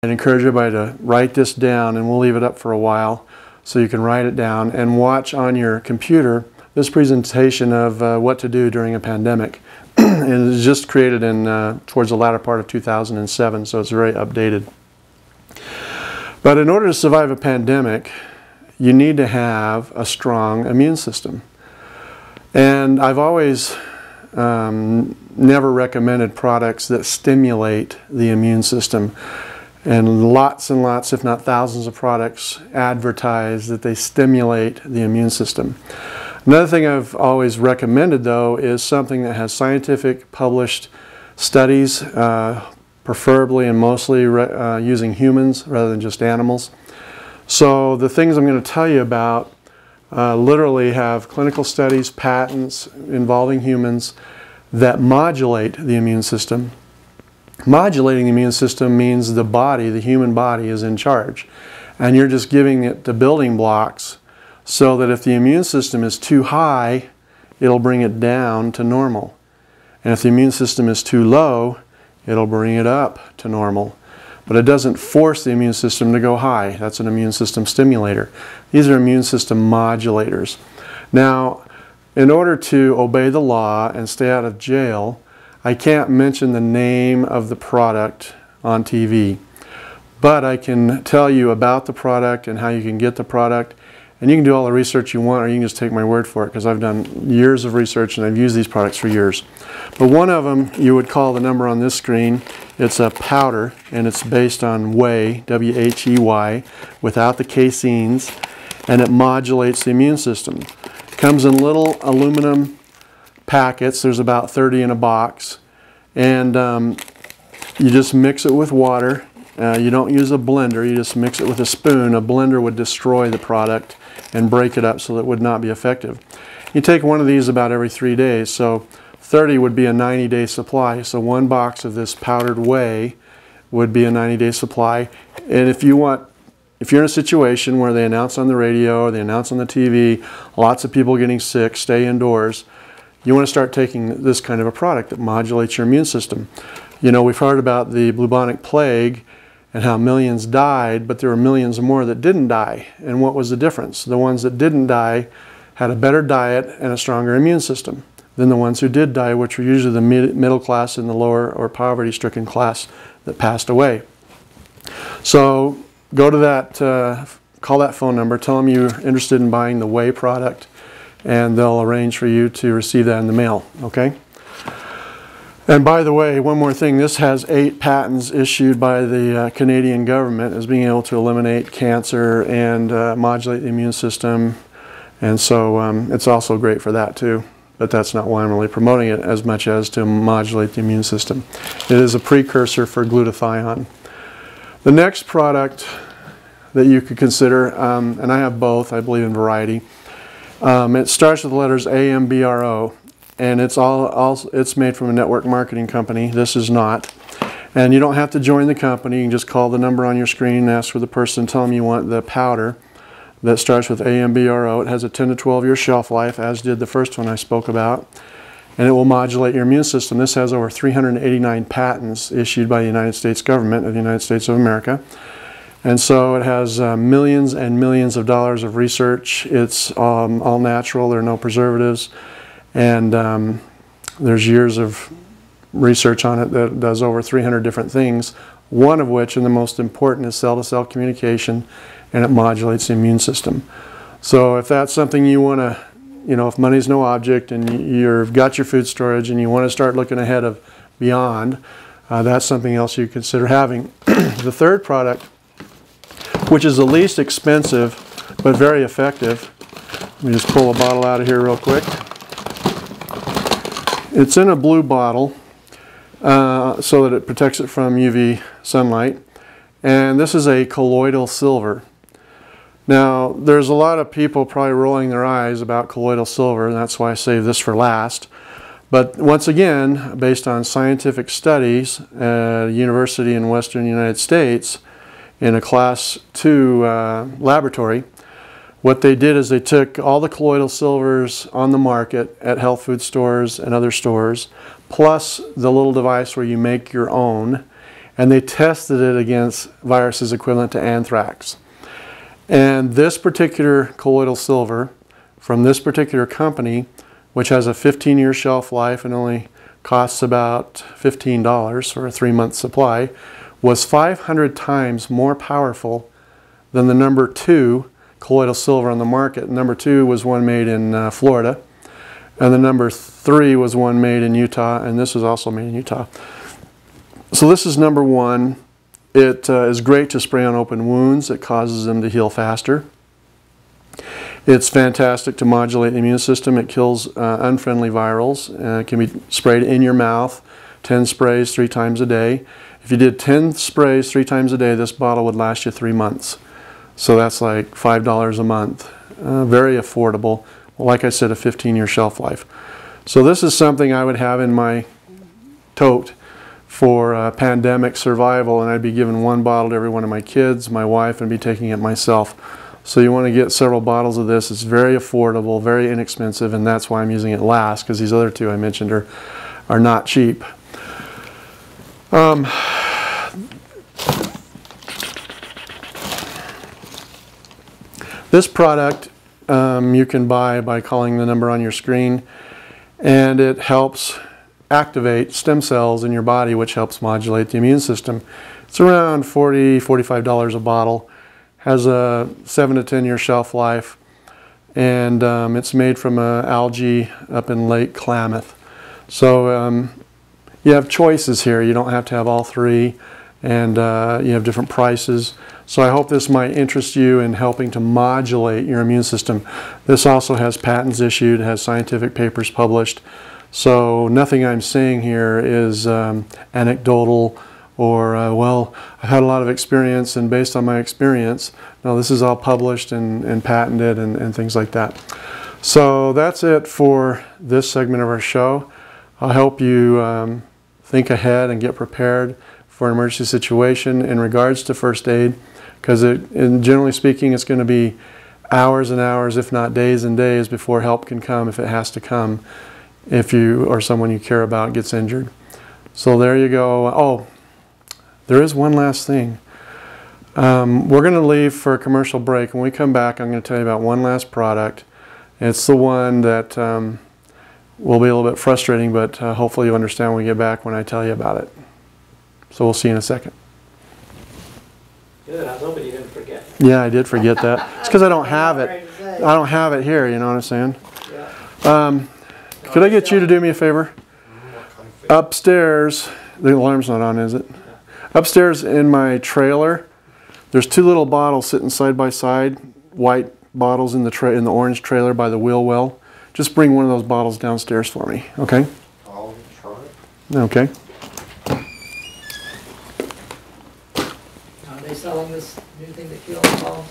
I'd encourage everybody to write this down, and we'll leave it up for a while so you can write it down and watch on your computer this presentation of what to do during a pandemic. And it was just created in towards the latter part of 2007, so it's very updated. But in order to survive a pandemic, you need to have a strong immune system. And I've always never recommended products that stimulate the immune system. And lots, if not thousands of products advertise that they stimulate the immune system. Another thing I've always recommended, though, is something that has scientific published studies, preferably and mostly using humans rather than just animals. So the things I'm going to tell you about literally have clinical studies, patents involving humans that modulate the immune system. Modulating the immune system means the body, the human body, is in charge. And you're just giving it the building blocks so that if the immune system is too high, it'll bring it down to normal. And if the immune system is too low, it'll bring it up to normal. But it doesn't force the immune system to go high. That's an immune system stimulator. These are immune system modulators. Now, in order to obey the law and stay out of jail, I can't mention the name of the product on TV, but I can tell you about the product and how you can get the product, and you can do all the research you want, or you can just take my word for it, because I've done years of research and I've used these products for years. But one of them, you would call the number on this screen. It's a powder, and it's based on whey, W-H-E-Y, without the caseins, and it modulates the immune system. It comes in little aluminum packets. There's about 30 in a box, and you just mix it with water. You don't use a blender, you just mix it with a spoon. A blender would destroy the product and break it up so that it would not be effective. You take one of these about every 3 days, so 30 would be a 90-day supply. So one box of this powdered whey would be a 90-day supply. And if you're in a situation where they announce on the radio or they announce on the TV, lots of people getting sick, stay indoors, you want to start taking this kind of a product that modulates your immune system. You know, we've heard about the bubonic plague and how millions died, but there were millions more that didn't die. And what was the difference? The ones that didn't die had a better diet and a stronger immune system than the ones who did die, which were usually the middle class and the lower or poverty-stricken class that passed away. So go to that, call that phone number, tell them you're interested in buying the whey product, and they'll arrange for you to receive that in the mail, okay? And by the way, one more thing, this has 8 patents issued by the Canadian government as being able to eliminate cancer and modulate the immune system, and so it's also great for that too. But that's not why I'm really promoting it as much as to modulate the immune system. It is a precursor for glutathione. The next product that you could consider, and I have both, I believe in variety. It starts with the letters AMBRO, and it's made from a network marketing company. This is not. And you don't have to join the company. You can just call the number on your screen and ask for the person, tell them you want the powder that starts with AMBRO. It has a 10 to 12 year shelf life, as did the first one I spoke about, and it will modulate your immune system. This has over 389 patents issued by the United States government of the United States of America. And so it has millions and millions of dollars of research. It's all natural, there are no preservatives, and there's years of research on it that does over 300 different things, one of which, and the most important, is cell-to-cell communication, and it modulates the immune system. So if that's something you want to, you know, if money's no object and you've got your food storage and you want to start looking ahead of beyond, that's something else you consider having. The third product, which is the least expensive but very effective. Let me just pull a bottle out of here real quick. It's in a blue bottle so that it protects it from UV sunlight. And this is a colloidal silver. Now, there's a lot of people probably rolling their eyes about colloidal silver, and that's why I saved this for last. But once again, based on scientific studies at a university in Western United States, in a class 2 laboratory, what they did is they took all the colloidal silvers on the market at health food stores and other stores, plus the little device where you make your own, and they tested it against viruses equivalent to anthrax. And this particular colloidal silver from this particular company, which has a 15-year shelf life and only costs about $15 for a 3-month supply, was 500 times more powerful than the number 2 colloidal silver on the market. Number 2 was one made in Florida, and the number 3 was one made in Utah, and this was also made in Utah. So this is number 1. It is great to spray on open wounds. It causes them to heal faster. It's fantastic to modulate the immune system. It kills unfriendly virals. It can be sprayed in your mouth, 10 sprays 3 times a day. If you did 10 sprays 3 times a day, this bottle would last you 3 months. So that's like $5 a month. Very affordable. Like I said, a 15-year shelf life. So this is something I would have in my tote for pandemic survival, and I'd be giving 1 bottle to every one of my kids, my wife, and be taking it myself. So you want to get several bottles of this. It's very affordable, very inexpensive, and that's why I'm using it last, because these other 2 I mentioned are not cheap. This product you can buy by calling the number on your screen, and it helps activate stem cells in your body, which helps modulate the immune system. It's around $40, $45 a bottle, has a 7 to 10 year shelf life, and it's made from algae up in Lake Klamath. So you have choices here. You don't have to have all 3, and you have different prices. So I hope this might interest you in helping to modulate your immune system. This also has patents issued, has scientific papers published. So nothing I'm saying here is anecdotal or, well, I've had a lot of experience and based on my experience. No, this is all published and patented and things like that. So that's it for this segment of our show. I hope you think ahead and get prepared for an emergency situation in regards to first aid, because generally speaking, it's going to be hours and hours, if not days and days, before help can come, if it has to come, if you or someone you care about gets injured. So there you go. Oh, there is one last thing. We're going to leave for a commercial break. When we come back, I'm going to tell you about one last product. It's the one that will be a little bit frustrating, but hopefully you'll understand when we get back when I tell you about it. So we'll see you in a second. Good. I was hoping you didn't forget. Yeah, I did forget that. It's because I don't have it. I don't have it here, you know what I'm saying? Yeah. Could I get you to do me a favor? Upstairs, the alarm's not on, is it? Upstairs in my trailer, there's 2 little bottles sitting side by side, white bottles in the orange trailer by the wheel well. Just bring one of those bottles downstairs for me, okay? I'll try. Okay. Are they selling this new thing that kills all?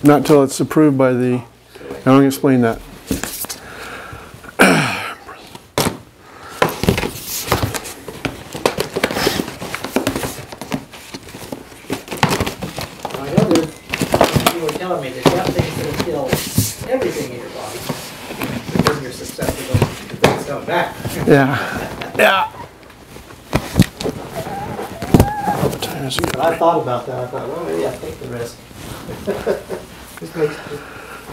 Not until it's approved by the... I don't explain that. You were telling me that that thing's going to kill everything in your body. Because you're susceptible to things come back. Yeah. Yeah. What time is it? But I thought about that. I thought, well, maybe I'll take the risk. Just make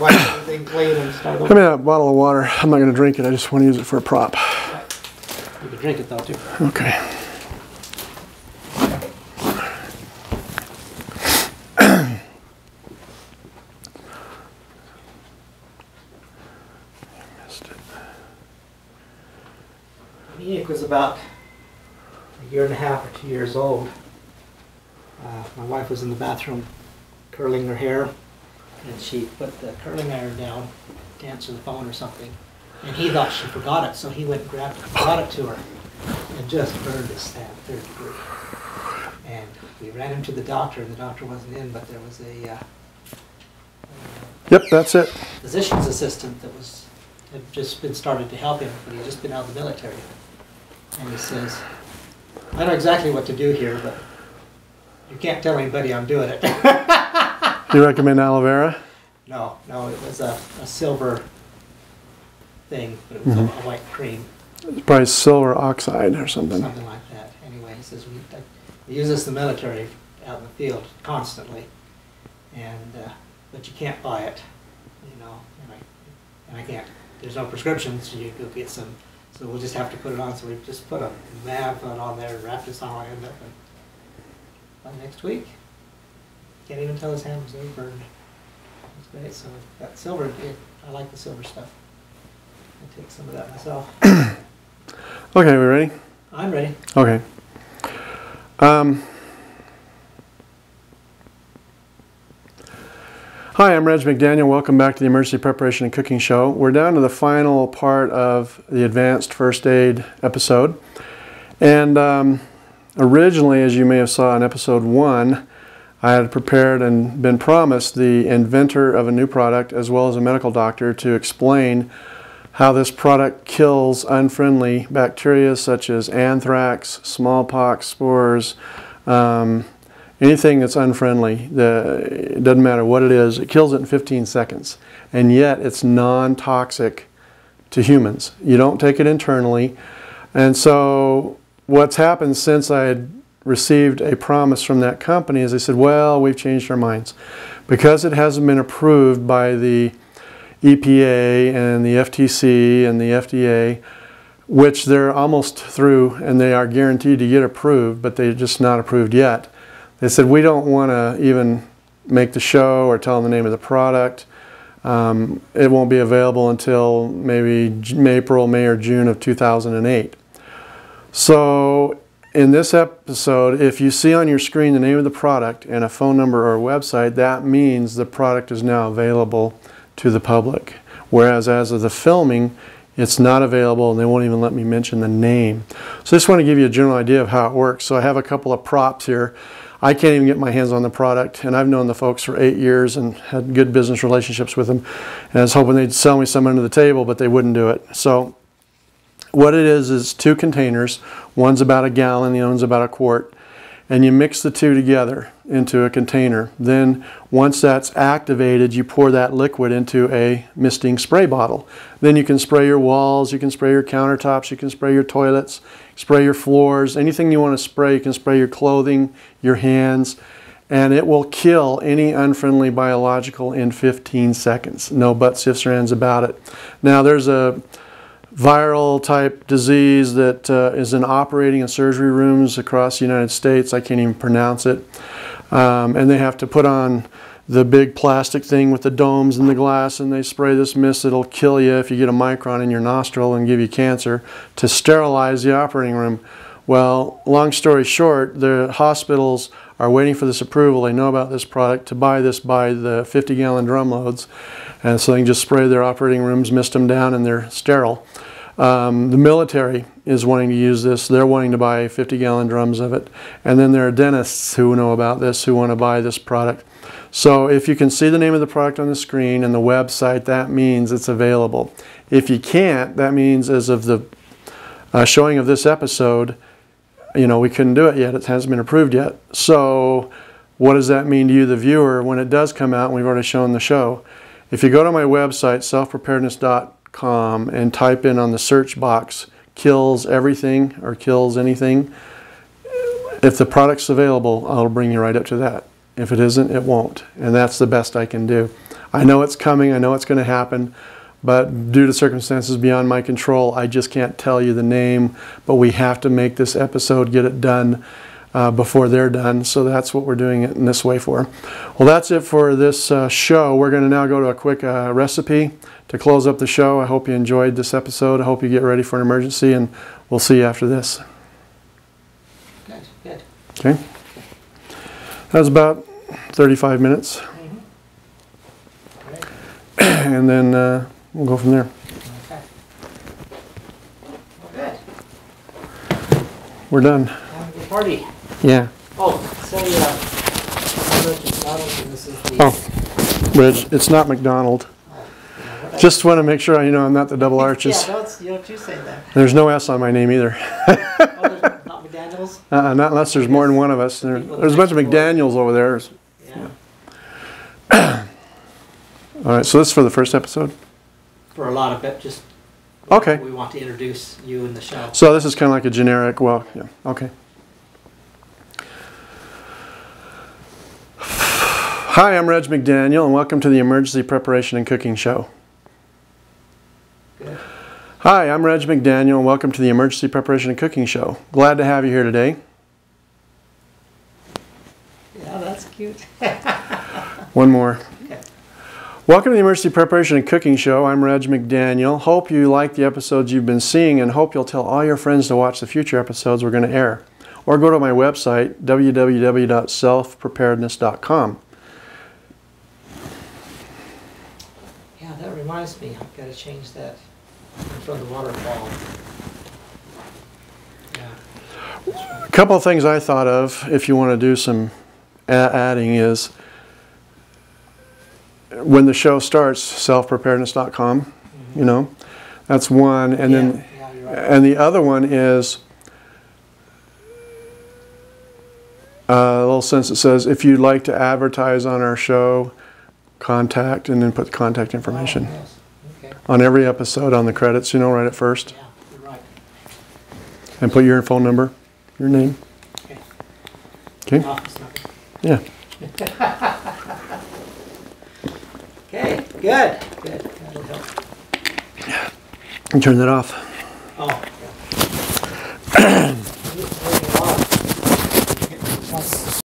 wipe everything clean and start Give me that bottle of water. I'm not going to drink it. I just want to use it for a prop. You can drink it though, too. Okay. Enoch was about a year and a half or 2 years old. My wife was in the bathroom curling her hair, and she put the curling iron down to answer the phone or something. And he thought she forgot it, so he went and brought it to her and just burned his stab, 3rd degree. And we ran him to the doctor, and the doctor wasn't in, but there was a Yep, that's it. physician's assistant that had just been started to help him, but he had just been out of the military. And he says, I know exactly what to do here, but you can't tell anybody I'm doing it. You recommend aloe vera? No, it was a silver thing, but it was a white cream. It's probably silver oxide or something. Something like that. Anyway, he says, They use this in the military out in the field constantly, and but you can't buy it, you know, and I can't. There's no prescriptions, so you go get some. So we'll just have to put it on. So we just put a map on there and wrap this on end up by next week. Can't even tell his hand was ever burned. That's great. So that silver, I like the silver stuff. I'll take some of that myself. Okay, we ready? I'm ready. Okay. Hi, I'm Reg McDaniel. Welcome back to the Emergency Preparation and Cooking Show. We're down to the final part of the Advanced First Aid episode. And originally, as you may have saw in episode 1, I had prepared and been promised the inventor of a new product as well as a medical doctor to explain how this product kills unfriendly bacteria such as anthrax, smallpox spores, anything that's unfriendly. It doesn't matter what it is, it kills it in 15 seconds. And yet it's non-toxic to humans. You don't take it internally. And so what's happened since I had received a promise from that company is they said, well, we've changed our minds. Because it hasn't been approved by the EPA and the FTC and the FDA, which they're almost through and they are guaranteed to get approved, but they're just not approved yet. They said, we don't want to even make the show or tell them the name of the product. It won't be available until maybe April, May, or June of 2008. So in this episode, if you see on your screen the name of the product and a phone number or a website, that means the product is now available to the public. Whereas as of the filming, it's not available and they won't even let me mention the name. So I just want to give you a general idea of how it works. So I have a couple of props here. I can't even get my hands on the product, and I've known the folks for 8 years and had good business relationships with them. And I was hoping they'd sell me some under the table, but they wouldn't do it. So what it is 2 containers. One's about a gallon, the other one's about a quart. And you mix the 2 together into a container. Then once that's activated, you pour that liquid into a misting spray bottle. Then you can spray your walls, you can spray your countertops, you can spray your toilets, spray your floors, anything you want to spray. You can spray your clothing, your hands, and it will kill any unfriendly biological in 15 seconds. No buts, ifs, or ands about it. Now there's a viral type disease that is in operating and surgery rooms across the United States. I can't even pronounce it. And they have to put on the big plastic thing with the domes and the glass, and they spray this mist that'll kill you if you get a micron in your nostril and give you cancer to sterilize the operating room. Well, long story short, the hospitals are waiting for this approval. They know about this product to buy this by the 50-gallon drum loads, and so they can just spray their operating rooms, mist them down, and they're sterile. The military is wanting to use this. They're wanting to buy 50-gallon drums of it. And then there are dentists who know about this, who want to buy this product. So if you can see the name of the product on the screen and the website, that means it's available. If you can't, that means as of the showing of this episode, you know, we couldn't do it yet. It hasn't been approved yet. So what does that mean to you, the viewer, when it does come out and we've already shown the show? If you go to my website, selfpreparedness.com, and type in on the search box, kills everything or kills anything, if the product's available, I'll bring you right up to that. If it isn't, it won't. And that's the best I can do. I know it's coming, I know it's going to happen, but due to circumstances beyond my control, I just can't tell you the name. But we have to make this episode, get it done before they're done. So that's what we're doing it in this way for. Well, that's it for this show. We're going to now go to a quick recipe to close up the show. I hope you enjoyed this episode. I hope you get ready for an emergency, and we'll see you after this. Good, good. Okay. That was about 35 minutes. Great. And then we'll go from there. Okay. Well, good. We're done. Have a good party. Yeah. Oh, say, McDonald's, and this is the... Oh, Reg, it's not McDonald. Just want to make sure you know I'm not the double arches. Yeah, don't you say that. There's no S on my name either. Oh, there's not McDaniels? Not unless there's more than one of us. There's a bunch of McDaniels over there. Yeah. All right, so this is for the first episode? For a lot of it, just... Okay. We want to introduce you in the show. So this is kind of like a generic, well, yeah, okay. Hi, I'm Reg McDaniel, and welcome to the Emergency Preparation and Cooking Show. Good. Hi, I'm Reg McDaniel, and welcome to the Emergency Preparation and Cooking Show. Glad to have you here today. Yeah, that's cute. One more. Okay. Welcome to the Emergency Preparation and Cooking Show. I'm Reg McDaniel. Hope you like the episodes you've been seeing, and hope you'll tell all your friends to watch the future episodes we're going to air. Or go to my website, www.selfpreparedness.com. Yeah, that reminds me. I've got to change that from the waterfall. Yeah. A couple of things I thought of, if you want to do some adding, is when the show starts, selfpreparedness.com, you know, that's one. And then, you're right. and the other one is a little sentence that says, if you'd like to advertise on our show, contact, and then put the contact information. Oh, yes. Okay. On every episode, on the credits, you know, right at first. Yeah, you're right. And put your phone number, your name. Okay. Okay? Office number. Yeah. Okay, good. Good. That'll help. And turn that off. Oh, yeah.